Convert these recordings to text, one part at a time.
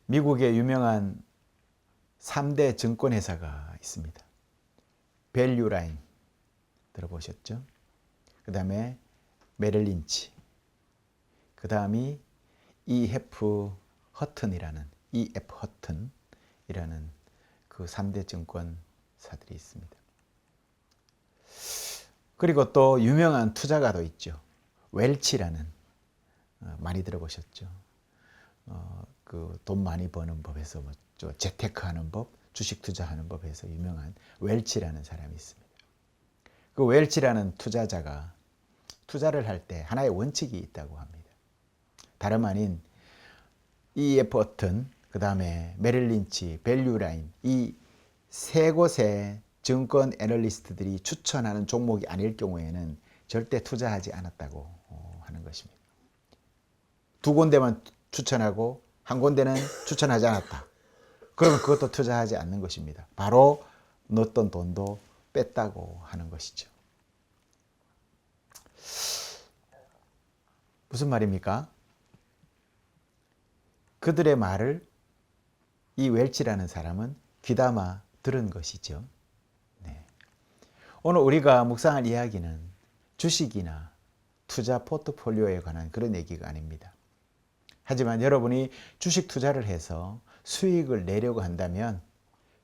미국의 유명한 3대 증권회사가 있습니다. 밸류라인 들어보셨죠? 그 다음에 메릴 린치, 그 다음이 EF 허튼이라는 그 3대 증권사들이 있습니다. 그리고 또 유명한 투자가도 있죠. 웰치라는, 많이 들어보셨죠? 그 돈 많이 버는 법에서 재테크하는 법, 주식 투자하는 법에서 유명한 웰치라는 사람이 있습니다. 그 웰치라는 투자자가 투자를 할 때 하나의 원칙이 있다고 합니다. 다름 아닌 EF 허튼, 그 다음에 메릴 린치, 밸류라인, 이 세 곳의 증권 애널리스트들이 추천하는 종목이 아닐 경우에는 절대 투자하지 않았다고 하는 것입니다. 두 군데만 추천하고 한 군데는 추천하지 않았다. 그러면 그것도 투자하지 않는 것입니다. 바로 넣었던 돈도 뺐다고 하는 것이죠. 무슨 말입니까? 그들의 말을 이 웰치라는 사람은 귀담아 들은 것이죠. 네. 오늘 우리가 묵상할 이야기는 주식이나 투자 포트폴리오에 관한 그런 얘기가 아닙니다. 하지만 여러분이 주식 투자를 해서 수익을 내려고 한다면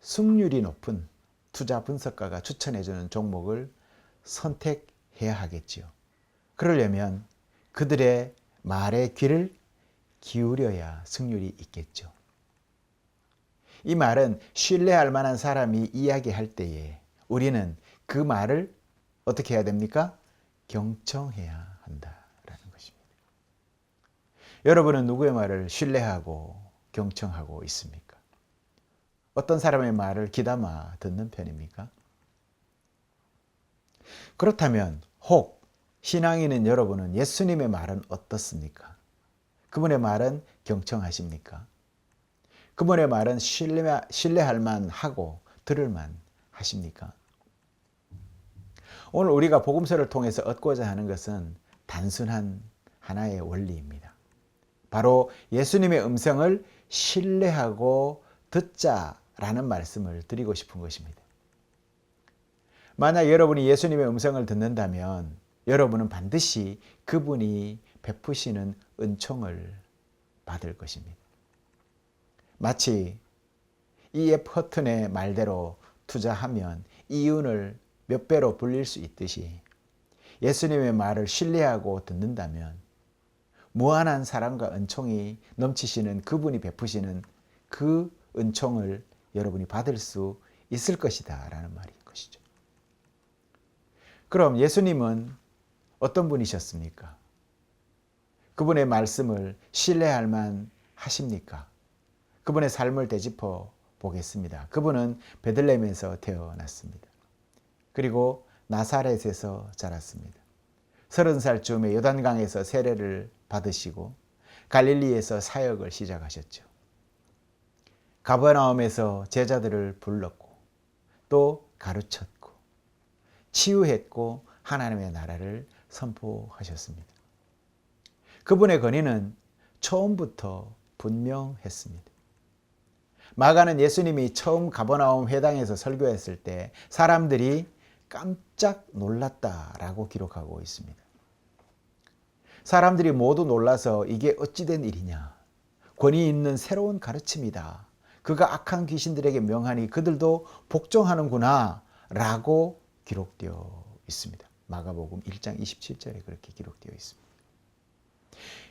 승률이 높은 투자 분석가가 추천해주는 종목을 선택해야 하겠지요. 그러려면 그들의 말에 귀를 기울여야 승률이 있겠죠. 이 말은 신뢰할 만한 사람이 이야기할 때에 우리는 그 말을 어떻게 해야 됩니까? 경청해야 한다라는 것입니다. 여러분은 누구의 말을 신뢰하고 경청하고 있습니까? 어떤 사람의 말을 귀담아 듣는 편입니까? 그렇다면 혹 신앙인인 여러분은 예수님의 말은 어떻습니까? 그분의 말은 경청하십니까? 그분의 말은 신뢰할 만하고 들을 만하십니까? 오늘 우리가 복음서를 통해서 얻고자 하는 것은 단순한 하나의 원리입니다. 바로 예수님의 음성을 신뢰하고 듣자라는 말씀을 드리고 싶은 것입니다. 만약 여러분이 예수님의 음성을 듣는다면 여러분은 반드시 그분이 베푸시는 은총을 받을 것입니다. 마치 E.F. 허튼의 말대로 투자하면 이윤을 몇 배로 불릴 수 있듯이 예수님의 말을 신뢰하고 듣는다면 무한한 사랑과 은총이 넘치시는 그분이 베푸시는 그 은총을 여러분이 받을 수 있을 것이다 라는 말인 것이죠. 그럼 예수님은 어떤 분이셨습니까? 그분의 말씀을 신뢰할 만 하십니까? 그분의 삶을 되짚어 보겠습니다. 그분은 베들레헴에서 태어났습니다. 그리고 나사렛에서 자랐습니다. 30살쯤에 요단강에서 세례를 받으시고 갈릴리에서 사역을 시작하셨죠. 가버나움에서 제자들을 불렀고 또 가르쳤고 치유했고 하나님의 나라를 선포하셨습니다. 그분의 권위는 처음부터 분명했습니다. 마가는 예수님이 처음 가버나움 회당에서 설교했을 때 사람들이 깜짝 놀랐다라고 기록하고 있습니다. 사람들이 모두 놀라서 이게 어찌된 일이냐, 권위 있는 새로운 가르침이다, 그가 악한 귀신들에게 명하니 그들도 복종하는구나 라고 기록되어 있습니다. 마가복음 1장 27절에 그렇게 기록되어 있습니다.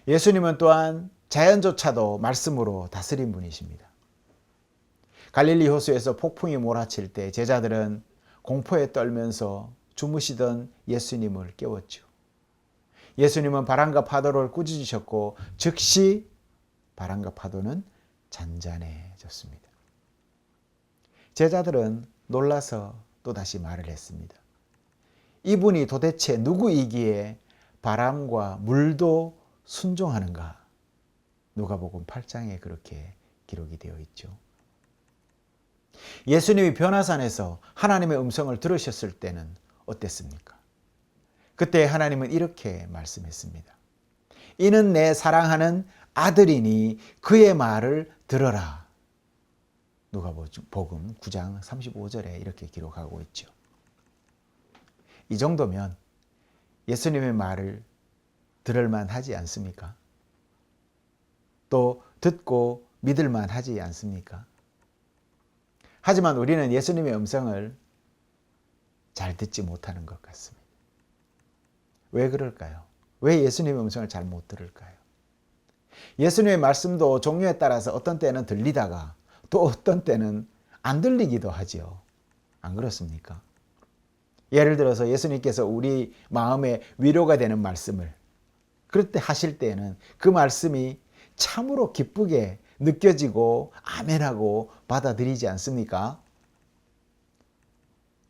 예수님은 또한 자연조차도 말씀으로 다스린 분이십니다. 갈릴리 호수에서 폭풍이 몰아칠 때 제자들은 공포에 떨면서 주무시던 예수님을 깨웠죠. 예수님은 바람과 파도를 꾸짖으셨고 즉시 바람과 파도는 잔잔해졌습니다. 제자들은 놀라서 또다시 말을 했습니다. 이분이 도대체 누구이기에 바람과 물도 순종하는가? 누가복음 8장에 그렇게 기록이 되어 있죠. 예수님이 변화산에서 하나님의 음성을 들으셨을 때는 어땠습니까? 그때 하나님은 이렇게 말씀했습니다. 이는 내 사랑하는 아들이니 그의 말을 들어라. 누가복음 9장 35절에 이렇게 기록하고 있죠. 이 정도면 예수님의 말을 들을 만하지 않습니까? 또 듣고 믿을 만하지 않습니까? 하지만 우리는 예수님의 음성을 잘 듣지 못하는 것 같습니다. 왜 그럴까요? 왜 예수님의 음성을 잘 못 들을까요? 예수님의 말씀도 종류에 따라서 어떤 때는 들리다가 또 어떤 때는 안 들리기도 하죠. 안 그렇습니까? 예를 들어서 예수님께서 우리 마음에 위로가 되는 말씀을 그럴 때 하실 때에는 그 말씀이 참으로 기쁘게 느껴지고 아멘하고 받아들이지 않습니까?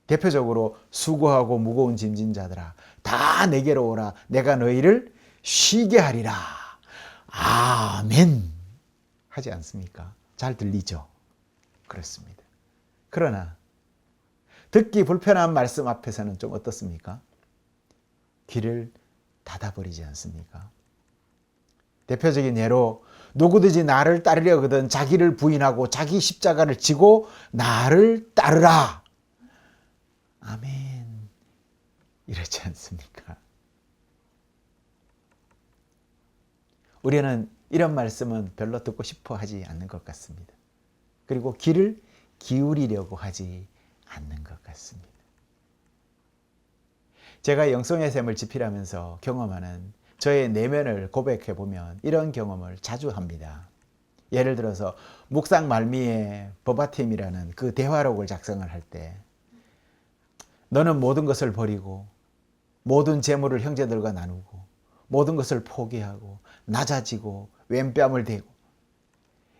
대표적으로 수고하고 무거운 짐진 자들아 다 내게로 오라 내가 너희를 쉬게 하리라. 아멘 하지 않습니까? 잘 들리죠? 그렇습니다. 그러나 듣기 불편한 말씀 앞에서는 좀 어떻습니까? 귀를 닫아버리지 않습니까? 대표적인 예로 누구든지 나를 따르려거든 자기를 부인하고 자기 십자가를 지고 나를 따르라. 아멘. 이렇지 않습니까? 우리는 이런 말씀은 별로 듣고 싶어 하지 않는 것 같습니다. 그리고 귀를 기울이려고 하지 않는 것 같습니다. 제가 영성의 샘을 집필하면서 경험하는 저의 내면을 고백해 보면 이런 경험을 자주 합니다. 예를 들어서 묵상 말미에 버바팀이라는 그 대화록을 작성을 할 때 너는 모든 것을 버리고 모든 재물을 형제들과 나누고 모든 것을 포기하고 낮아지고 왼뺨을 대고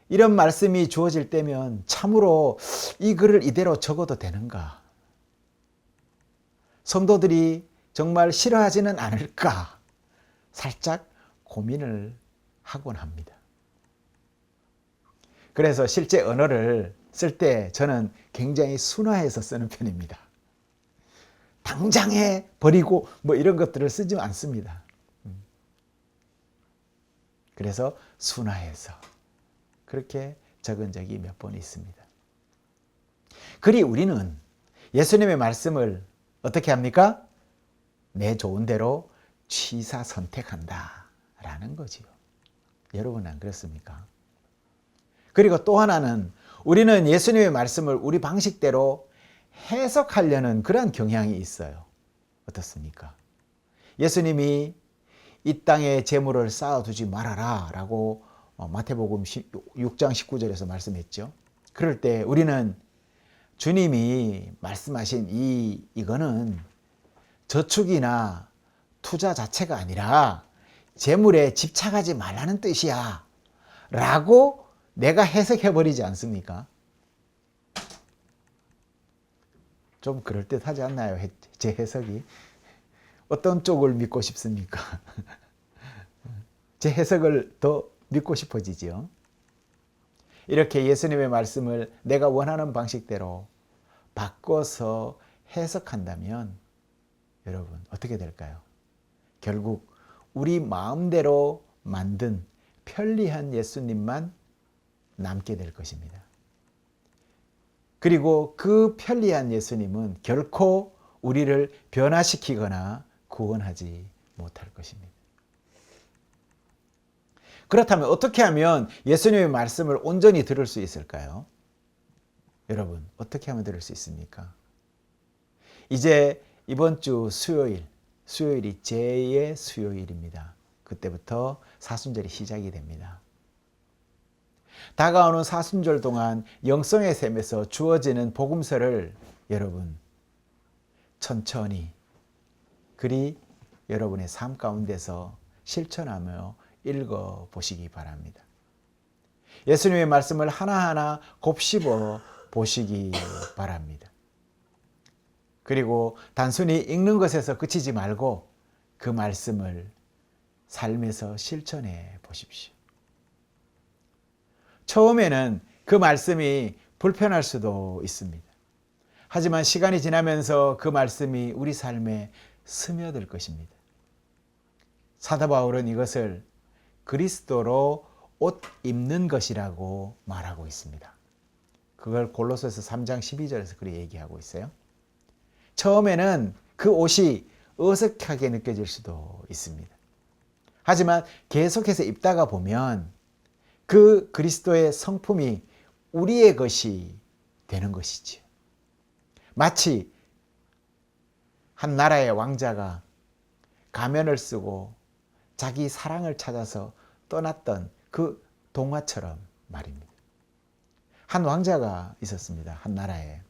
이런 말씀이 주어질 때면 참으로 이 글을 이대로 적어도 되는가? 성도들이 정말 싫어하지는 않을까? 살짝 고민을 하곤 합니다. 그래서 실제 언어를 쓸 때 저는 굉장히 순화해서 쓰는 편입니다. 당장에 버리고 뭐 이런 것들을 쓰지 않습니다. 그래서 순화해서 그렇게 적은 적이 몇 번 있습니다. 그리 우리는 예수님의 말씀을 어떻게 합니까? 내 좋은 대로 취사 선택한다 라는 거지요. 여러분 안 그렇습니까? 그리고 또 하나는 우리는 예수님의 말씀을 우리 방식대로 해석하려는 그런 경향이 있어요. 어떻습니까? 예수님이 이 땅에 재물을 쌓아두지 말아라 라고 마태복음 6장 19절에서 말씀했죠. 그럴 때 우리는 주님이 말씀하신 이거는 저축이나 투자 자체가 아니라 재물에 집착하지 말라는 뜻이야 라고 내가 해석해버리지 않습니까? 좀 그럴듯하지 않나요? 제 해석이. 어떤 쪽을 믿고 싶습니까? 제 해석을 더 믿고 싶어지죠. 이렇게 예수님의 말씀을 내가 원하는 방식대로 바꿔서 해석한다면 여러분 어떻게 될까요? 결국 우리 마음대로 만든 편리한 예수님만 남게 될 것입니다. 그리고 그 편리한 예수님은 결코 우리를 변화시키거나 구원하지 못할 것입니다. 그렇다면 어떻게 하면 예수님의 말씀을 온전히 들을 수 있을까요? 여러분 어떻게 하면 들을 수 있습니까? 이제 이번 주 수요일이 제2의 수요일입니다. 그때부터 사순절이 시작이 됩니다. 다가오는 사순절 동안 영성의 샘에서 주어지는 복음서를 여러분 천천히 그리 여러분의 삶 가운데서 실천하며 읽어보시기 바랍니다. 예수님의 말씀을 하나하나 곱씹어 보시기 바랍니다. 그리고 단순히 읽는 것에서 그치지 말고 그 말씀을 삶에서 실천해 보십시오. 처음에는 그 말씀이 불편할 수도 있습니다. 하지만 시간이 지나면서 그 말씀이 우리 삶에 스며들 것입니다. 사도 바울은 이것을 그리스도로 옷 입는 것이라고 말하고 있습니다. 그걸 골로새서 3장 12절에서 그렇게 얘기하고 있어요. 처음에는 그 옷이 어색하게 느껴질 수도 있습니다. 하지만 계속해서 입다가 보면 그 그리스도의 성품이 우리의 것이 되는 것이지요. 마치 한 나라의 왕자가 가면을 쓰고 자기 사랑을 찾아서 떠났던 그 동화처럼 말입니다. 한 왕자가 있었습니다. 한 나라에.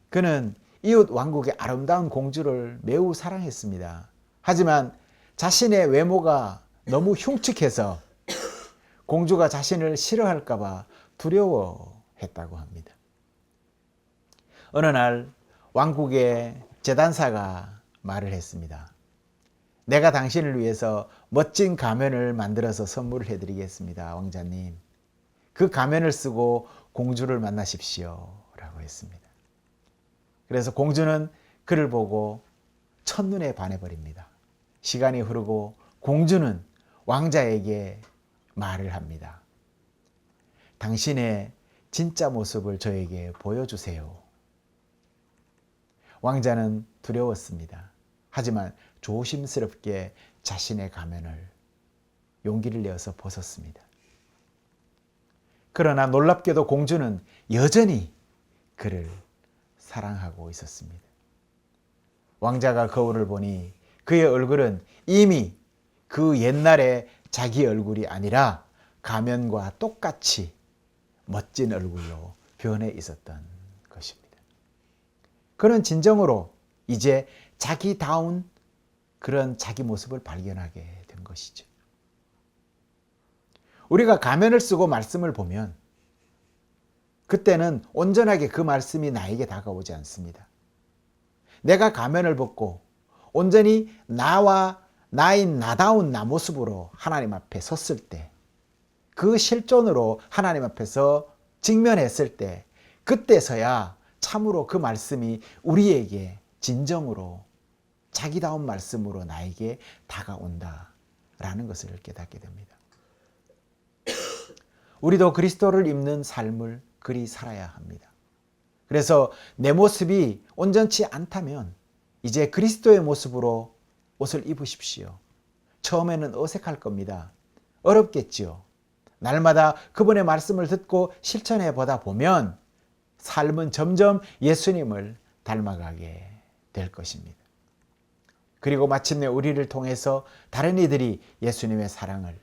그는 이웃 왕국의 아름다운 공주를 매우 사랑했습니다. 하지만 자신의 외모가 너무 흉측해서 공주가 자신을 싫어할까 봐 두려워했다고 합니다. 어느 날 왕국의 제단사가 말을 했습니다. 내가 당신을 위해서 멋진 가면을 만들어서 선물을 해드리겠습니다, 왕자님. 그 가면을 쓰고 공주를 만나십시오 라고 했습니다. 그래서 공주는 그를 보고 첫눈에 반해버립니다. 시간이 흐르고 공주는 왕자에게 말을 합니다. 당신의 진짜 모습을 저에게 보여주세요. 왕자는 두려웠습니다. 하지만 조심스럽게 자신의 가면을 용기를 내어서 벗었습니다. 그러나 놀랍게도 공주는 여전히 그를 사랑하고 있었습니다. 왕자가 거울을 보니 그의 얼굴은 이미 그 옛날의 자기 얼굴이 아니라 가면과 똑같이 멋진 얼굴로 변해 있었던 것입니다. 그는 진정으로 이제 자기다운 그런 자기 모습을 발견하게 된 것이죠. 우리가 가면을 쓰고 말씀을 보면 그때는 온전하게 그 말씀이 나에게 다가오지 않습니다. 내가 가면을 벗고 온전히 나와 나인 나다운 나 모습으로 하나님 앞에 섰을 때, 그 실존으로 하나님 앞에서 직면했을 때, 그때서야 참으로 그 말씀이 우리에게 진정으로 자기다운 말씀으로 나에게 다가온다라는 것을 깨닫게 됩니다. 우리도 그리스도를 입는 삶을 그리 살아야 합니다. 그래서 내 모습이 온전치 않다면 이제 그리스도의 모습으로 옷을 입으십시오. 처음에는 어색할 겁니다. 어렵겠지요. 날마다 그분의 말씀을 듣고 실천해 보다 보면 삶은 점점 예수님을 닮아가게 될 것입니다. 그리고 마침내 우리를 통해서 다른 이들이 예수님의 사랑을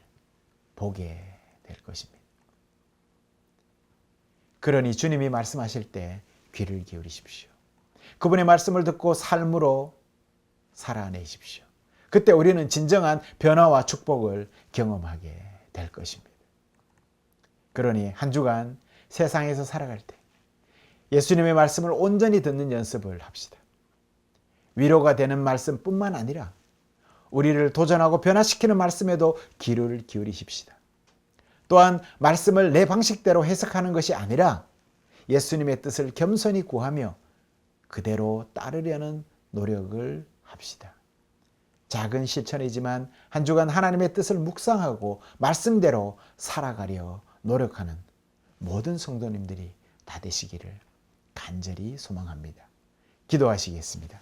보게 될 것입니다. 그러니 주님이 말씀하실 때 귀를 기울이십시오. 그분의 말씀을 듣고 삶으로 살아내십시오. 그때 우리는 진정한 변화와 축복을 경험하게 될 것입니다. 그러니 한 주간 세상에서 살아갈 때 예수님의 말씀을 온전히 듣는 연습을 합시다. 위로가 되는 말씀뿐만 아니라 우리를 도전하고 변화시키는 말씀에도 귀를 기울이십시다. 또한 말씀을 내 방식대로 해석하는 것이 아니라 예수님의 뜻을 겸손히 구하며 그대로 따르려는 노력을 합시다. 작은 실천이지만 한 주간 하나님의 뜻을 묵상하고 말씀대로 살아가려 노력하는 모든 성도님들이 다 되시기를 간절히 소망합니다. 기도하시겠습니다.